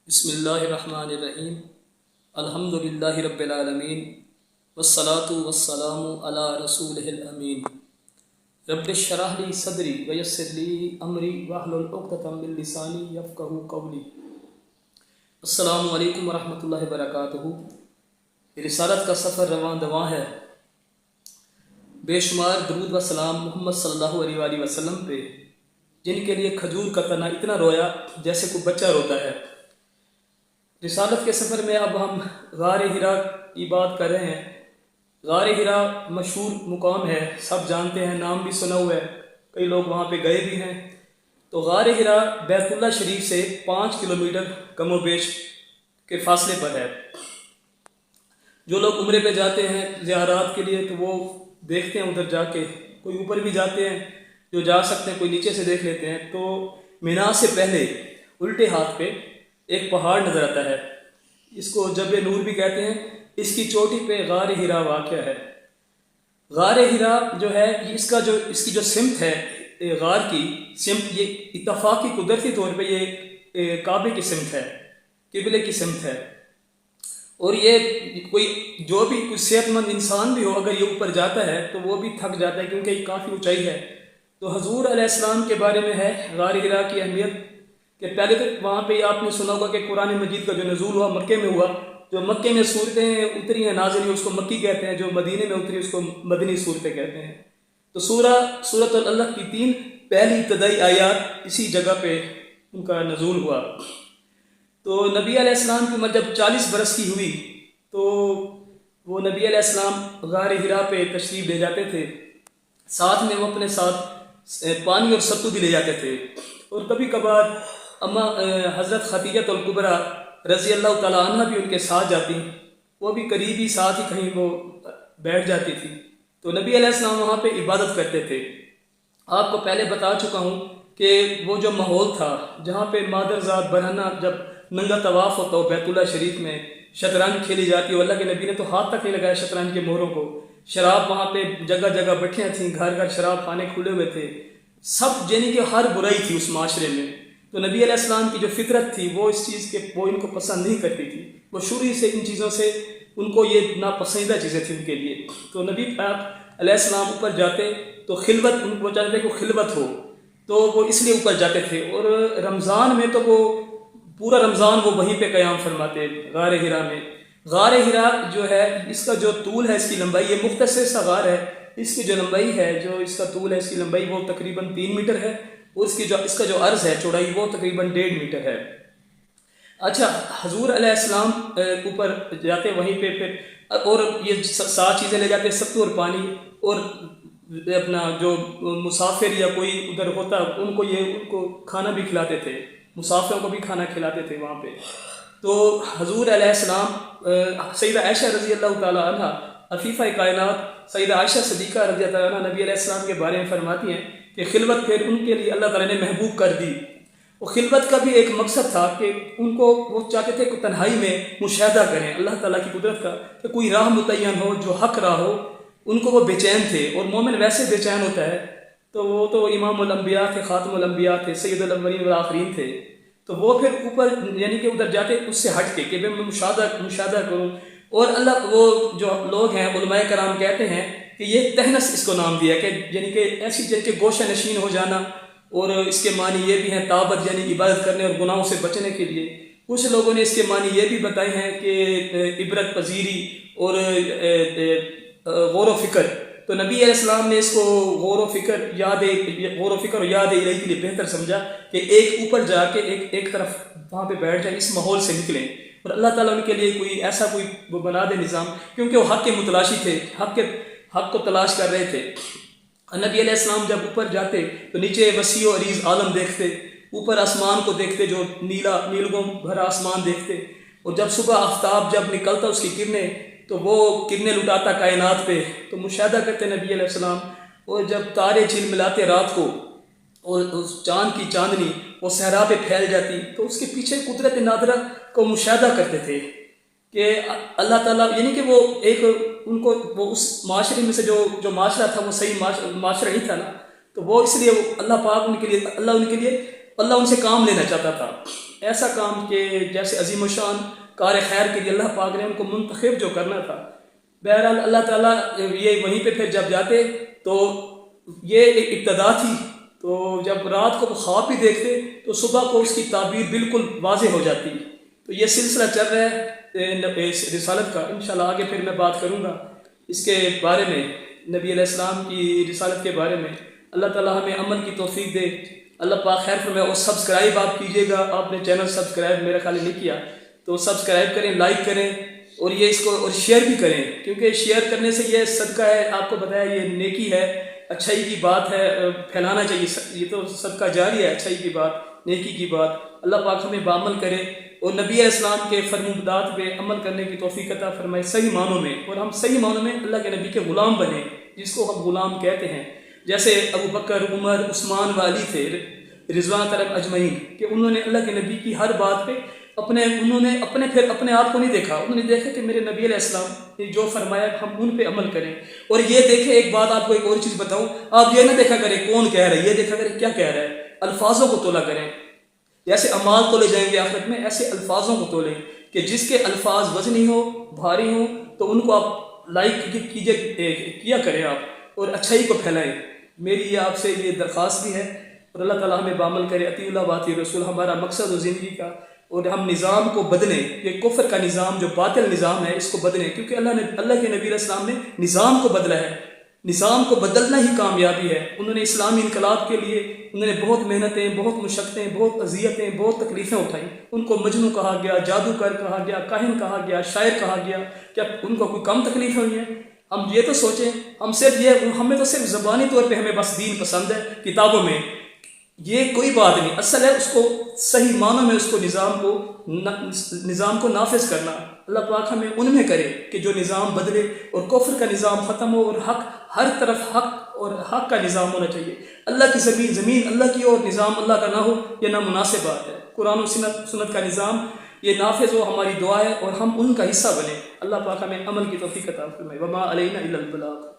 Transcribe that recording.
بسم اللہ الرحمن الرحیم الحمد للہ رب العالمین والصلاة والسلام علی رسولہ الامین رب اشرح لی صدری ویسر لی امری واحلل عقدۃ من لسانی یفقہوا قولی۔ السلام علیکم ورحمۃ اللہ وبرکاتہ۔ رسالت کا سفر رواں دواں ہے۔ بے شمار درود و سلام محمد صلی اللہ علیہ وآلہ وسلم پہ، جن کے لیے کھجور کا تنا اتنا رویا جیسے کوئی بچہ روتا ہے۔ رسالت کے سفر میں اب ہم غار حرا کی بات کر رہے ہیں۔ غار حرا مشہور مقام ہے، سب جانتے ہیں، نام بھی سنا ہوا ہے، کئی لوگ وہاں پہ گئے بھی ہیں۔ تو غار حرا بیت اللہ شریف سے 5 کلومیٹر کم و بیش کے فاصلے پر ہے۔ جو لوگ عمرے پہ جاتے ہیں زیارات کے لیے تو وہ دیکھتے ہیں ادھر جا کے، کوئی اوپر بھی جاتے ہیں، جو جا سکتے ہیں کوئی نیچے سے دیکھ لیتے ہیں۔ تو مینا سے پہلے الٹے ہاتھ پہ ایک پہاڑ نظر آتا ہے، اس کو جبل نور بھی کہتے ہیں۔ اس کی چوٹی پہ غار حرا واقع ہے۔ غار حرا جو ہے اس کی جو سمت ہے، غار کی سمت، یہ اتفاقی قدرتی طور پہ یہ کعبے کی سمت ہے، قبلے کی سمت ہے۔ اور یہ جو بھی کوئی صحت مند انسان بھی ہو، اگر یہ اوپر جاتا ہے تو وہ بھی تھک جاتا ہے، کیونکہ یہ کافی اونچائی ہے۔ تو حضور علیہ السلام کے بارے میں ہے غار حرا کی اہمیت کہ پہلے تو وہاں پہ آپ نے سنا ہوگا کہ قرآن مجید کا جو نزول ہوا مکے میں ہوا، جو مکے میں صورتیں اتری ہیں نازل ہوئی اس کو مکی کہتے ہیں، جو مدینے میں اتری اس کو مدنی صورتیں کہتے ہیں۔ تو سورۃ العلق کی 3 پہلی ابتدائی آیات اسی جگہ پہ ان کا نزول ہوا۔ تو نبی علیہ السلام کی عمر جب 40 برس کی ہوئی تو وہ نبی علیہ السلام غار حرا پہ تشریف لے جاتے تھے، ساتھ میں وہ اپنے ساتھ پانی اور ستو بھی لے جاتے تھے۔ اور کبھی کبھار حضرت خدیجہ الکبریٰ رضی اللہ تعالیٰ عنہ بھی ان کے ساتھ جاتی، وہ بھی قریبی ساتھ ہی کہیں وہ بیٹھ جاتی تھی۔ تو نبی علیہ السلام وہاں پہ عبادت کرتے تھے۔ آپ کو پہلے بتا چکا ہوں کہ وہ جو ماحول تھا جہاں پہ مادرزاد برہنہ جب ننگا طواف ہوتا ہو بیت اللہ شریف میں، شطرنج کھیلی جاتی ہے، اللہ کے نبی نے تو ہاتھ تک نہیں لگایا شطرنج کے مہروں کو، شراب وہاں پہ جگہ جگہ بٹھیاں تھیں، گھر گھر شراب خانے کھلے ہوئے تھے، سب یعنی کہ ہر برائی تھی اس معاشرے میں۔ تو نبی علیہ السلام کی جو فطرت تھی وہ اس چیز کے وہ ان کو پسند نہیں کرتی تھی، وہ شروع ہی سے ان چیزوں سے ان کو یہ ناپسندیدہ چیزیں تھیں ان کے لیے۔ تو نبی پاک علیہ السلام اوپر جاتے تو خلوت، ان کو چاہتے تھے کہ خلوت ہو، تو وہ اس لیے اوپر جاتے تھے۔ اور رمضان میں تو وہ پورا رمضان وہ وہیں پہ قیام فرماتے غار حرا میں۔ غار حرا جو ہے اس کا جو طول ہے، اس کی لمبائی، یہ مختصر سا غار ہے، اس کی جو لمبائی ہے، جو اس کا طول ہے، اس کی لمبائی وہ تقریباً 3 میٹر ہے، اور اس کا جو عرض ہے، چوڑائی، وہ تقریباً 1.5 میٹر ہے۔ اچھا، حضور علیہ السلام اوپر جاتے وہیں پہ پھر، اور یہ 7 چیزیں لے جاتے، ستو اور پانی، اور اپنا جو مسافر یا کوئی ادھر ہوتا ان کو کھانا بھی کھلاتے تھے، مسافروں کو بھی کھانا کھلاتے تھے وہاں پہ۔ تو حضور علیہ السلام، سیدہ عائشہ رضی اللہ تعالیٰ عنہ، عفیفہ کائنات سیدہ عائشہ صدیقہ رضی اللہ عنہ نبی علیہ السلام کے بارے میں فرماتی ہیں کہ خلوت پھر ان کے لیے اللہ تعالیٰ نے محبوب کر دی۔ اور خلوت کا بھی ایک مقصد تھا کہ ان کو وہ چاہتے تھے کہ تنہائی میں مشاہدہ کریں اللہ تعالیٰ کی قدرت کا، کہ کوئی راہ متعین ہو جو حق راہ ہو، ان کو وہ بے چین تھے۔ اور مومن ویسے بے چین ہوتا ہے، تو وہ تو امام الانبیاء تھے، خاتم الانبیاء تھے، سید الاولین والآخرین تھے۔ تو وہ پھر اوپر یعنی کہ ادھر جاتے اس سے ہٹ کے کہ میں مشاہدہ کروں۔ اور اللہ، وہ جو لوگ ہیں علماء کرام کہتے ہیں کہ یہ تہنس اس کو نام دیا، کہ یعنی کہ ایسی جن کے گوشہ نشین ہو جانا، اور اس کے معنی یہ بھی ہیں تابت یعنی عبادت کرنے اور گناہوں سے بچنے کے لیے۔ کچھ لوگوں نے اس کے معنی یہ بھی بتائے ہیں کہ عبرت پذیری اور غور و فکر۔ تو نبی علیہ السلام نے اس کو غور و فکر اور یاد الہی کے لیے بہتر سمجھا کہ ایک اوپر جا کے ایک طرف وہاں پہ بیٹھ جائیں، اس ماحول سے نکلیں، اور اللہ تعالیٰ ان کے لیے کوئی ایسا کوئی بنا دے نظام، کیونکہ وہ حق کے متلاشی تھے، حق کو تلاش کر رہے تھے۔ نبی علیہ السلام جب اوپر جاتے تو نیچے وسیع و عریض عالم دیکھتے، اوپر آسمان کو دیکھتے، جو نیلگوں بھرا آسمان دیکھتے، اور جب صبح آفتاب جب نکلتا اس کی کرنیں تو وہ کرنیں لٹاتا کائنات پہ، تو مشاہدہ کرتے نبی علیہ السلام۔ اور جب تارے جھلملاتے رات کو اور اس چاند کی چاندنی وہ صحرا پہ پھیل جاتی، تو اس کے پیچھے قدرت نادرہ کو مشاہدہ کرتے تھے کہ اللہ تعالیٰ، یعنی کہ وہ ایک ان کو وہ اس معاشرے میں سے جو معاشرہ تھا وہ صحیح معاشرہ ہی تھا نا، تو وہ اس لیے اللہ پاک ان سے کام لینا چاہتا تھا۔ ایسا کام کہ جیسے عظیم الشان کار خیر کے لیے اللہ پاک نے ان کو منتخب جو کرنا تھا، بہرحال اللہ تعالیٰ یہ وہیں پہ پھر جب جاتے تو یہ ایک ابتدا تھی، تو جب رات کو خواب بھی دیکھتے تو صبح کو اس کی تعبیر بالکل واضح ہو جاتی۔ تو یہ سلسلہ چل رہا ہے اس رسالت کا، انشاءاللہ آگے پھر میں بات کروں گا اس کے بارے میں، نبی علیہ السلام کی رسالت کے بارے میں۔ اللہ تعالیٰ ہمیں عمل کی توفیق دے، اللہ پاک خیر فرمائے۔ اور سبسکرائب آپ کیجیے گا، آپ نے چینل سبسکرائب میرا خیال نہیں کیا تو سبسکرائب کریں، لائک کریں، اور یہ اس کو اور شیئر بھی کریں، کیونکہ شیئر کرنے سے یہ صدقہ ہے، آپ کو بتایا یہ نیکی ہے، اچھائی کی بات ہے، پھیلانا چاہیے، یہ تو صدقہ جاری ہے، اچھائی کی بات، نیکی کی بات۔ اللہ پاک ہمیں بعمل کرے اور نبی علیہ السلام کے فرمودات پہ عمل کرنے کی توفیق عطا فرمائے صحیح معنوں میں، اور ہم صحیح معنوں میں اللہ کے نبی کے غلام بنیں، جس کو ہم غلام کہتے ہیں، جیسے ابو بکر، عمر، عثمان و علی تھے رضوان اللہ اجمعین، کہ انہوں نے اللہ کے نبی کی ہر بات پہ انہوں نے اپنے آپ کو نہیں دیکھا، انہوں نے دیکھا کہ میرے نبی علیہ السلام نے جو فرمایا ہم ان پہ عمل کریں۔ اور یہ دیکھیں، ایک بات آپ کو ایک اور چیز بتاؤں، آپ یہ نہ دیکھا کریں کون کہہ رہا ہے، یہ دیکھا کریں کیا کہہ رہا ہے، الفاظوں کو تولا کریں۔ جیسے اعمال تولے جائیں گے آخرت میں، ایسے الفاظوں کو تولیں کہ جس کے الفاظ وزنی ہو، بھاری ہوں، تو ان کو آپ لائک کیا کریں آپ، اور اچھائی کو پھیلائیں۔ میری یہ آپ سے یہ درخواست بھی ہے، اور اللہ تعالیٰ ہمیں بعمل کرے۔ اطیع اللہ و اطیع رسول ہمارا مقصد و زندگی کا، اور ہم نظام کو بدلیں، یہ کفر کا نظام جو باطل نظام ہے اس کو بدلیں، کیونکہ اللہ کے نبی علیہ السلام نے نظام کو بدلا ہے، نظام کو بدلنا ہی کامیابی ہے۔ انہوں نے اسلامی انقلاب کے لیے انہوں نے بہت محنتیں، بہت مشقتیں، بہت اذیتیں، بہت تکلیفیں اٹھائیں۔ ان کو مجنوں کہا گیا، جادوگر کہا گیا، کاہن کہا گیا، شاعر کہا گیا، کیا ان کو کوئی کم تکلیفیں ہوئی ہیں؟ ہم یہ تو سوچیں، ہمیں تو صرف زبانی طور پہ ہمیں بس دین پسند ہے کتابوں میں، یہ کوئی بات نہیں، اصل ہے اس کو صحیح معنوں میں اس کو نظام کو نافذ کرنا۔ اللہ پاک ہمیں ان میں کرے کہ جو نظام بدلے اور کفر کا نظام ختم ہو، اور حق ہر طرف حق کا نظام ہونا چاہیے۔ اللہ کی زمین اللہ کی اور نظام اللہ کا نہ ہو، یہ نامناسب بات ہے۔ قرآن و سنت کا نظام یہ نافذ ہو، ہماری دعا ہے، اور ہم ان کا حصہ بنیں۔ اللہ پاک ہمیں عمل کی توفیق عطا فرمائے۔ وما علینا الا البلاغ۔